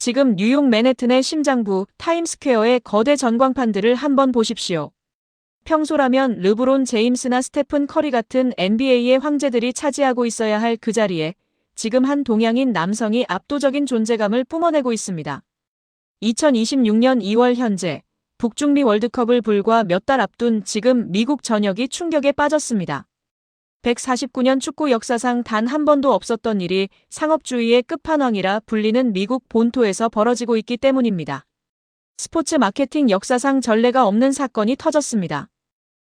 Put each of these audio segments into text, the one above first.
지금 뉴욕 맨해튼의 심장부 타임스퀘어의 거대 전광판들을 한번 보십시오. 평소라면 르브론 제임스나 스테픈 커리 같은 NBA의 황제들이 차지하고 있어야 할 그 자리에 지금 한 동양인 남성이 압도적인 존재감을 뿜어내고 있습니다. 2026년 2월 현재 북중미 월드컵을 불과 몇 달 앞둔 지금 미국 전역이 충격에 빠졌습니다. 149년 축구 역사상 단 한 번도 없었던 일이 상업주의의 끝판왕이라 불리는 미국 본토에서 벌어지고 있기 때문입니다. 스포츠 마케팅 역사상 전례가 없는 사건이 터졌습니다.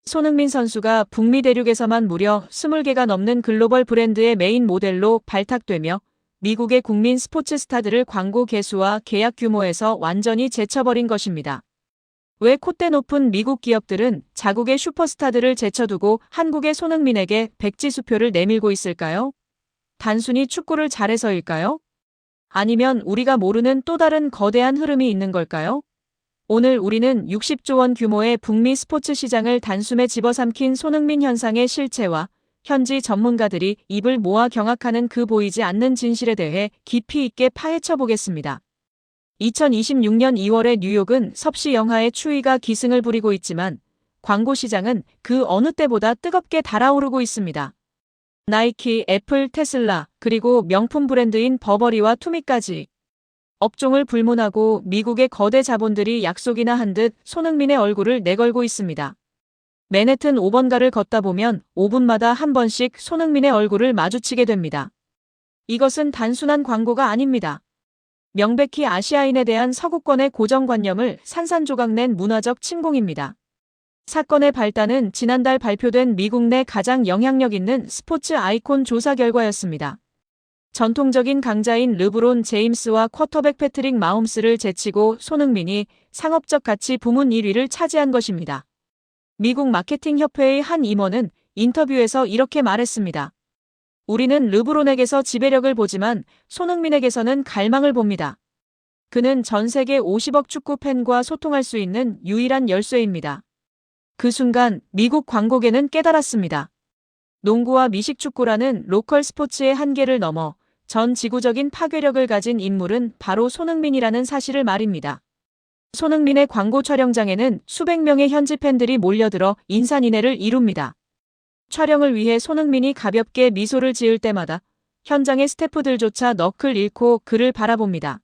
손흥민 선수가 북미 대륙에서만 무려 20개가 넘는 글로벌 브랜드의 메인 모델로 발탁되며 미국의 국민 스포츠 스타들을 광고 개수와 계약 규모에서 완전히 제쳐버린 것입니다. 왜 콧대 높은 미국 기업들은 자국의 슈퍼스타들을 제쳐두고 한국의 손흥민에게 백지수표를 내밀고 있을까요? 단순히 축구를 잘해서일까요? 아니면 우리가 모르는 또 다른 거대한 흐름이 있는 걸까요? 오늘 우리는 60조 원 규모의 북미 스포츠 시장을 단숨에 집어삼킨 손흥민 현상의 실체와 현지 전문가들이 입을 모아 경악하는 그 보이지 않는 진실에 대해 깊이 있게 파헤쳐 보겠습니다. 2026년 2월의 뉴욕은 섭씨 영하의 추위가 기승을 부리고 있지만 광고 시장은 그 어느 때보다 뜨겁게 달아오르고 있습니다. 나이키, 애플, 테슬라, 그리고 명품 브랜드인 버버리와 투미까지 업종을 불문하고 미국의 거대 자본들이 약속이나 한 듯 손흥민의 얼굴을 내걸고 있습니다. 맨해튼 5번가를 걷다 보면 5분마다 한 번씩 손흥민의 얼굴을 마주치게 됩니다. 이것은 단순한 광고가 아닙니다. 명백히 아시아인에 대한 서구권의 고정관념을 산산조각낸 문화적 침공입니다. 사건의 발단은 지난달 발표된 미국 내 가장 영향력 있는 스포츠 아이콘 조사 결과였습니다. 전통적인 강자인 르브론 제임스와 쿼터백 패트릭 마홈스를 제치고 손흥민이 상업적 가치 부문 1위를 차지한 것입니다. 미국 마케팅 협회의 한 임원은 인터뷰에서 이렇게 말했습니다. 우리는 르브론에게서 지배력을 보지만 손흥민에게서는 갈망을 봅니다. 그는 전 세계 50억 축구 팬과 소통할 수 있는 유일한 열쇠입니다. 그 순간 미국 광고계는 깨달았습니다. 농구와 미식축구라는 로컬 스포츠의 한계를 넘어 전 지구적인 파괴력을 가진 인물은 바로 손흥민이라는 사실을 말입니다. 손흥민의 광고 촬영장에는 수백 명의 현지 팬들이 몰려들어 인산인해를 이룹니다. 촬영을 위해 손흥민이 가볍게 미소를 지을 때마다 현장의 스태프들조차 넋을 잃고 그를 바라봅니다.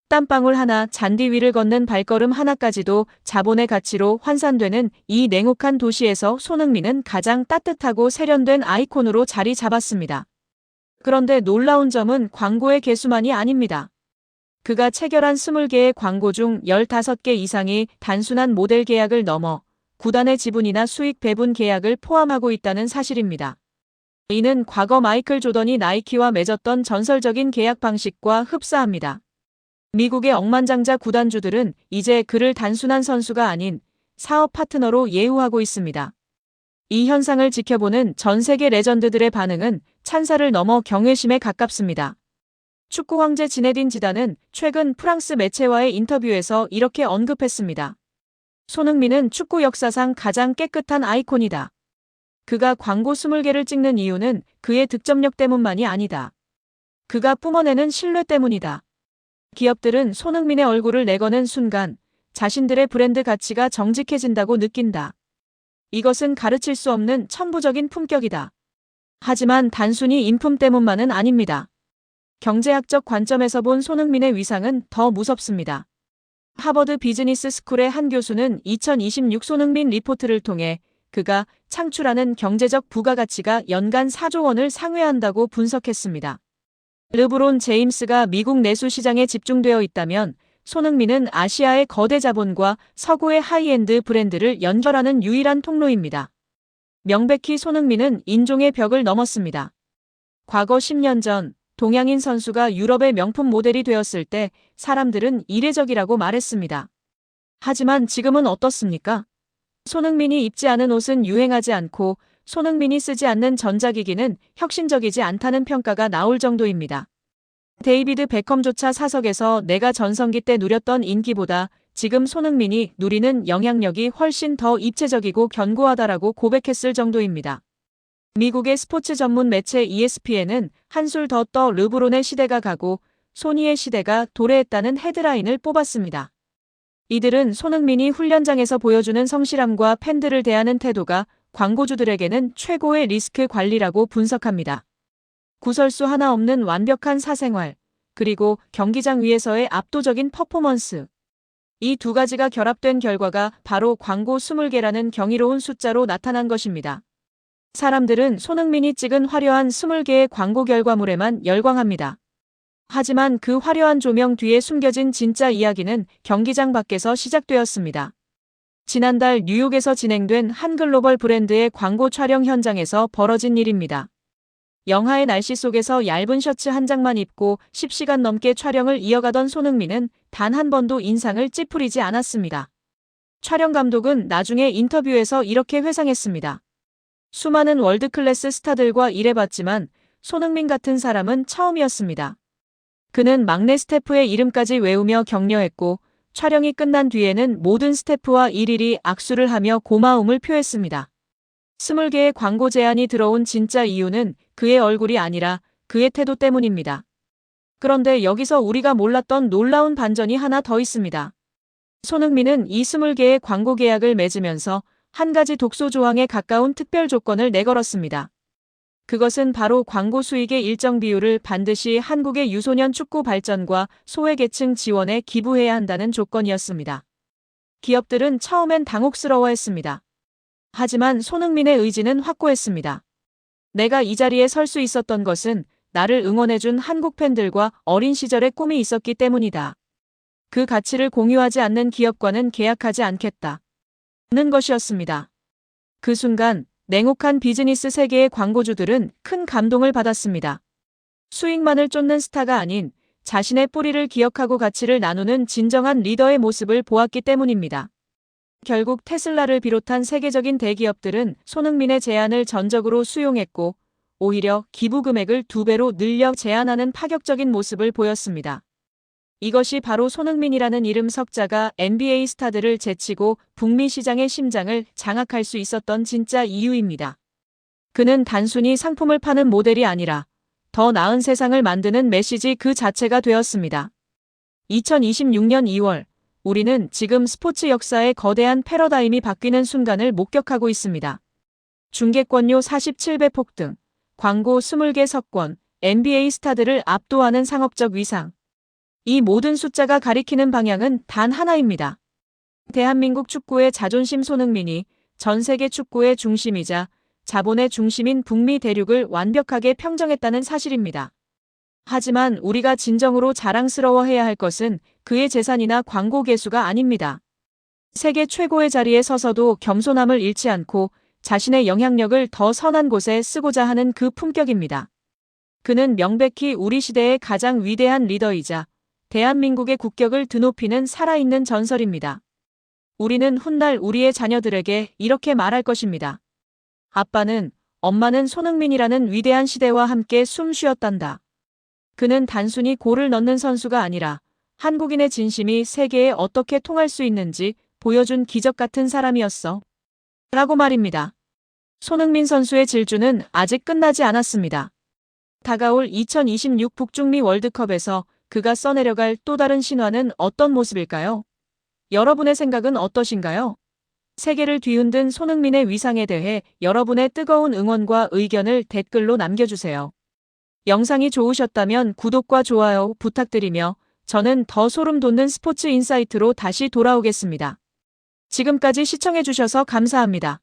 땀방울 하나, 잔디 위를 걷는 발걸음 하나까지도 자본의 가치로 환산되는 이 냉혹한 도시에서 손흥민은 가장 따뜻하고 세련된 아이콘으로 자리 잡았습니다. 그런데 놀라운 점은 광고의 개수만이 아닙니다. 그가 체결한 20개의 광고 중 15개 이상이 단순한 모델 계약을 넘어 구단의 지분이나 수익 배분 계약을 포함하고 있다는 사실입니다. 이는 과거 마이클 조던이 나이키와 맺었던 전설적인 계약 방식과 흡사합니다. 미국의 억만장자 구단주들은 이제 그를 단순한 선수가 아닌 사업 파트너로 예우하고 있습니다. 이 현상을 지켜보는 전 세계 레전드들의 반응은 찬사를 넘어 경외심에 가깝습니다. 축구 황제 지네딘 지단은 최근 프랑스 매체와의 인터뷰에서 이렇게 언급했습니다. 손흥민은 축구 역사상 가장 깨끗한 아이콘이다. 그가 광고 20개를 찍는 이유는 그의 득점력 때문만이 아니다. 그가 뿜어내는 신뢰 때문이다. 기업들은 손흥민의 얼굴을 내거는 순간 자신들의 브랜드 가치가 정직해진다고 느낀다. 이것은 가르칠 수 없는 천부적인 품격이다. 하지만 단순히 인품 때문만은 아닙니다. 경제학적 관점에서 본 손흥민의 위상은 더 무섭습니다. 하버드 비즈니스 스쿨의 한 교수는 2026 손흥민 리포트를 통해 그가 창출하는 경제적 부가가치가 연간 4조 원을 상회한다고 분석했습니다. 르브론 제임스가 미국 내수 시장에 집중되어 있다면 손흥민은 아시아의 거대 자본과 서구의 하이엔드 브랜드를 연결하는 유일한 통로입니다. 명백히 손흥민은 인종의 벽을 넘었습니다. 과거 10년 전 동양인 선수가 유럽의 명품 모델이 되었을 때 사람들은 이례적이라고 말했습니다. 하지만 지금은 어떻습니까? 손흥민이 입지 않은 옷은 유행하지 않고 손흥민이 쓰지 않는 전자기기는 혁신적이지 않다는 평가가 나올 정도입니다. 데이비드 베컴조차 사석에서 내가 전성기 때 누렸던 인기보다 지금 손흥민이 누리는 영향력이 훨씬 더 입체적이고 견고하다라고 고백했을 정도입니다. 미국의 스포츠 전문 매체 ESPN은 한술 더 떠 르브론의 시대가 가고 소니의 시대가 도래했다는 헤드라인을 뽑았습니다. 이들은 손흥민이 훈련장에서 보여주는 성실함과 팬들을 대하는 태도가 광고주들에게는 최고의 리스크 관리라고 분석합니다. 구설수 하나 없는 완벽한 사생활, 그리고 경기장 위에서의 압도적인 퍼포먼스. 이 두 가지가 결합된 결과가 바로 광고 20개라는 경이로운 숫자로 나타난 것입니다. 사람들은 손흥민이 찍은 화려한 20개의 광고 결과물에만 열광합니다. 하지만 그 화려한 조명 뒤에 숨겨진 진짜 이야기는 경기장 밖에서 시작되었습니다. 지난달 뉴욕에서 진행된 한 글로벌 브랜드의 광고 촬영 현장에서 벌어진 일입니다. 영하의 날씨 속에서 얇은 셔츠 한 장만 입고 10시간 넘게 촬영을 이어가던 손흥민은 단 한 번도 인상을 찌푸리지 않았습니다. 촬영 감독은 나중에 인터뷰에서 이렇게 회상했습니다. 수많은 월드클래스 스타들과 일해봤지만 손흥민 같은 사람은 처음이었습니다. 그는 막내 스태프의 이름까지 외우며 격려했고 촬영이 끝난 뒤에는 모든 스태프와 일일이 악수를 하며 고마움을 표했습니다. 20개의 광고 제안이 들어온 진짜 이유는 그의 얼굴이 아니라 그의 태도 때문입니다. 그런데 여기서 우리가 몰랐던 놀라운 반전이 하나 더 있습니다. 손흥민은 이 20개의 광고 계약을 맺으면서 한 가지 독소 조항에 가까운 특별 조건을 내걸었습니다. 그것은 바로 광고 수익의 일정 비율을 반드시 한국의 유소년 축구 발전과 소외계층 지원에 기부해야 한다는 조건이었습니다. 기업들은 처음엔 당혹스러워했습니다. 하지만 손흥민의 의지는 확고했습니다. 내가 이 자리에 설 수 있었던 것은 나를 응원해준 한국 팬들과 어린 시절의 꿈이 있었기 때문이다. 그 가치를 공유하지 않는 기업과는 계약하지 않겠다. 는 것이었습니다. 그 순간 냉혹한 비즈니스 세계의 광고주들은 큰 감동을 받았습니다. 수익만을 쫓는 스타가 아닌 자신의 뿌리를 기억하고 가치를 나누는 진정한 리더의 모습을 보았기 때문입니다. 결국 테슬라를 비롯한 세계적인 대기업들은 손흥민의 제안을 전적으로 수용했고 오히려 기부 금액을 2배로 늘려 제안하는 파격적인 모습을 보였습니다. 이것이 바로 손흥민이라는 이름 석자가 NBA 스타들을 제치고 북미 시장의 심장을 장악할 수 있었던 진짜 이유입니다. 그는 단순히 상품을 파는 모델이 아니라 더 나은 세상을 만드는 메시지 그 자체가 되었습니다. 2026년 2월, 우리는 지금 스포츠 역사의 거대한 패러다임이 바뀌는 순간을 목격하고 있습니다. 중계권료 47배 폭등, 광고 20개 석권, NBA 스타들을 압도하는 상업적 위상. 이 모든 숫자가 가리키는 방향은 단 하나입니다. 대한민국 축구의 자존심 손흥민이 전 세계 축구의 중심이자 자본의 중심인 북미 대륙을 완벽하게 평정했다는 사실입니다. 하지만 우리가 진정으로 자랑스러워해야 할 것은 그의 재산이나 광고 개수가 아닙니다. 세계 최고의 자리에 서서도 겸손함을 잃지 않고 자신의 영향력을 더 선한 곳에 쓰고자 하는 그 품격입니다. 그는 명백히 우리 시대의 가장 위대한 리더이자 대한민국의 국격을 드높이는 살아있는 전설입니다. 우리는 훗날 우리의 자녀들에게 이렇게 말할 것입니다. 아빠는, 엄마는 손흥민이라는 위대한 시대와 함께 숨 쉬었단다. 그는 단순히 골을 넣는 선수가 아니라 한국인의 진심이 세계에 어떻게 통할 수 있는지 보여준 기적 같은 사람이었어. 라고 말입니다. 손흥민 선수의 질주는 아직 끝나지 않았습니다. 다가올 2026 북중미 월드컵에서 그가 써내려갈 또 다른 신화는 어떤 모습일까요? 여러분의 생각은 어떠신가요? 세계를 뒤흔든 손흥민의 위상에 대해 여러분의 뜨거운 응원과 의견을 댓글로 남겨주세요. 영상이 좋으셨다면 구독과 좋아요 부탁드리며 저는 더 소름 돋는 스포츠 인사이트로 다시 돌아오겠습니다. 지금까지 시청해주셔서 감사합니다.